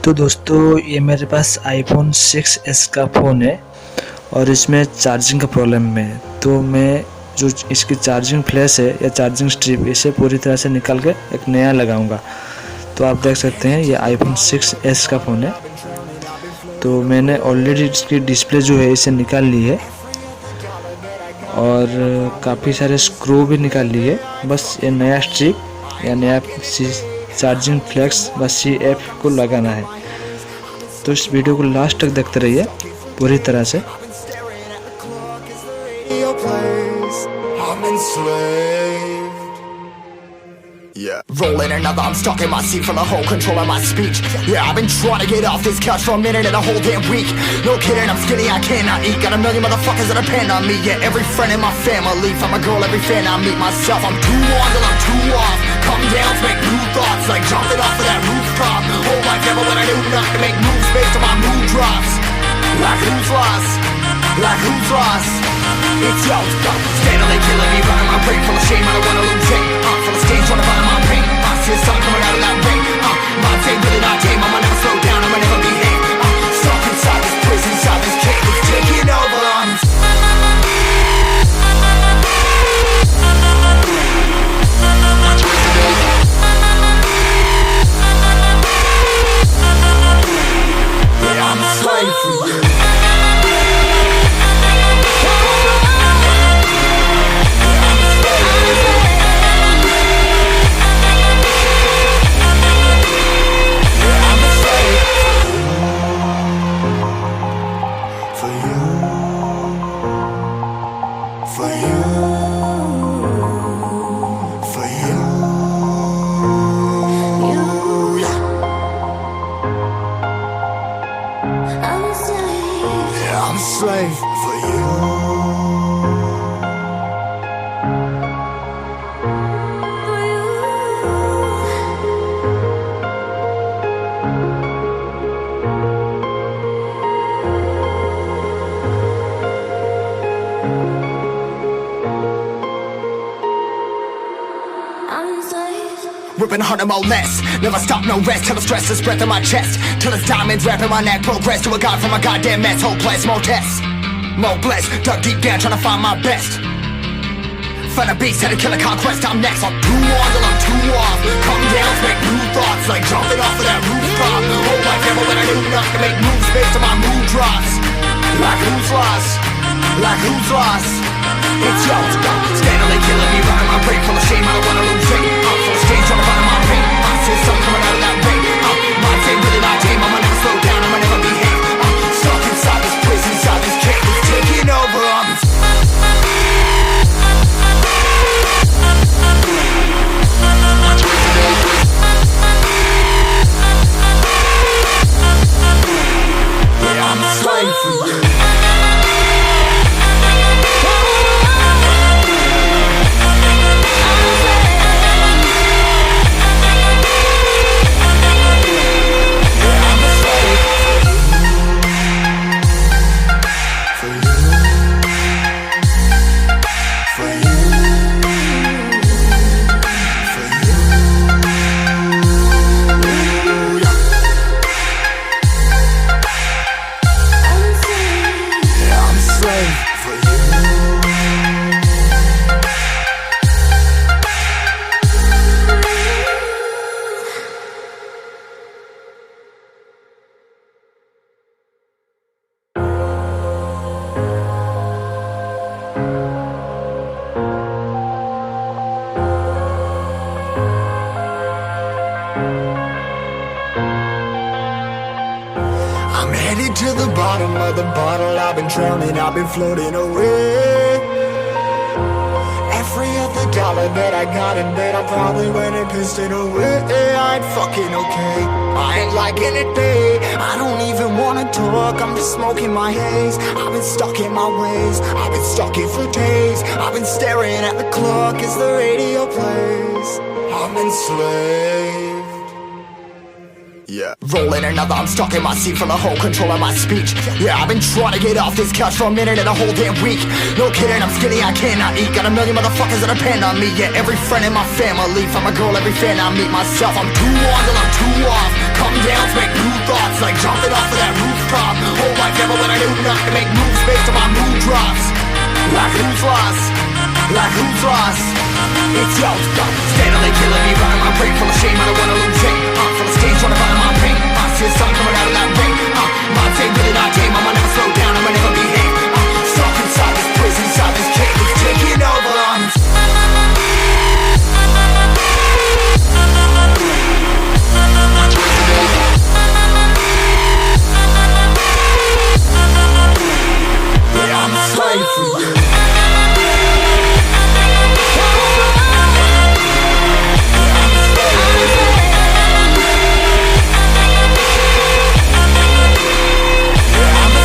तो दोस्तों ये मेरे पास iPhone 6s का फ़ोन है और इसमें चार्जिंग का प्रॉब्लम है। तो मैं जो इसकी चार्जिंग फ्लैश है या चार्जिंग स्ट्रिप इसे पूरी तरह से निकाल के एक नया लगाऊंगा। तो आप देख सकते हैं ये iPhone 6s का फ़ोन है। तो मैंने ऑलरेडी इसकी डिस्प्ले जो है इसे निकाल ली है और काफ़ी सारे स्क्रू भी निकाल लिए। बस ये नया स्ट्रिप या नया चार्जिंग फ्लैक्स बस CF को लगाना है। तो इस वीडियो को लास्ट तक देखते रहिए पूरी तरह से। Yeah, rolling another, I'm stuck in my seat from the whole control of my speech. Yeah, I've been trying to get off this couch for a minute and a whole damn week. No kidding, I'm skinny, I cannot eat. Got a million motherfuckers that depend on me. Yeah, every friend in my family, from a girl, every fan I meet myself. I'm too on till I'm too off. Come down to make new thoughts, like jumping off of that rooftop. Whole life never when I knew not to make moves based on my mood drops. Like who's lost? Like who's lost? It's yo, steadily killing me, running my brain full of shame. I don't wanna lose it. Full of stage, trying to find my pain. I see the sun coming out of that rain. My day really not tame. I'ma never slow down. I'ma never behave. Stuck inside this prison, inside this cage. It's taking over. Yeah, I'm a slave for you. Slave for you. Ripping harder, more less. Never stop, no rest. Till the stress is breath in my chest. Till it's diamonds wrapping my neck. Progress to a god from a goddamn mess. Hopeless, more tests. More blessed. Dug deep down trying to find my best. Find a beast, had to kill a conquest. I'm next. I'm too on till I'm too off. Come down to make new thoughts. Like jumping off of that rooftop. Whole life never when I knew not to make moves based on my mood drops. Like who's lost? Like who's lost? It's yo, steadily killing me, running my brain full of shame. I don't wanna lose it. I'm full of stage, trying to find my pain. I see the sun coming out of that rain. My day really not tame. I'ma never slow down. I'ma never behave. Stuck inside this prison, inside this cage. It's taking over. Yeah, I'm a slave for you. To the bottom of the bottle, I've been drowning, I've been floating away. Every other dollar that I got in bed, I probably went and pissed it away. I ain't fucking okay, I ain't liking it, babe. I don't even wanna talk, I'm just smoking my haze. I've been stuck in my ways, I've been stuck here for days. I've been staring at the clock as the radio plays. I'm enslaved. Yeah, rolling another, I'm stuck in my seat from the whole control of my speech. Yeah, I've been trying to get off this couch for a minute and a whole damn week. No kidding, I'm skinny, I cannot eat. Got a million motherfuckers that depend on me. Yeah, every friend in my family, from a girl, every fan I meet myself. I'm too on till I'm too off. Come down to make new thoughts. Like who's lost? Like who's lost? It's yours, steadily killing me, running my brain full of shame. I don't wanna lose it. Full of stage, trying to find my pain. See the sun coming out of that rain. Mind ain't really not tame. I'ma never slow down. I'ma never behave. Stuck inside this prison, inside this cage. It's taking over. Yeah, I'm a slave for you. I'm a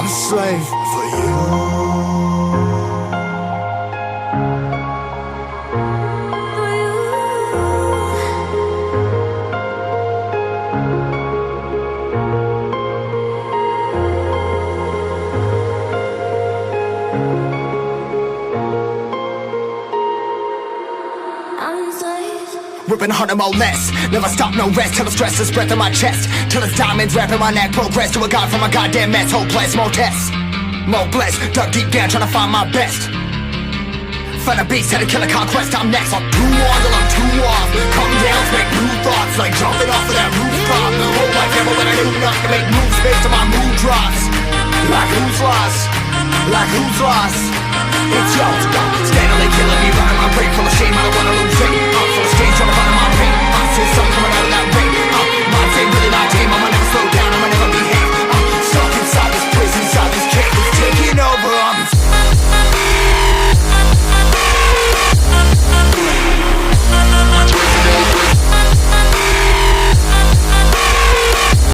slave for you. Ripping harder, more less. Never stop, no rest. Till the stress is breath in my chest. Till it's diamonds wrapping my neck. Progress to a god from a goddamn mess. Hopeless, more tests. More blessed. Dug deep down, trying to find my best. Find a beast, had to kill a conquest. I'm next. I'm too on till I'm too off. Come down, make new thoughts. Like jumping off of that rooftop. Whole life never when I knew enough to make moves based on my mood drops. Like who's lost? Like who's lost? It's yours, steadily killing me, running my brain full of shame. I don't wanna lose it. Full of stage, trying to find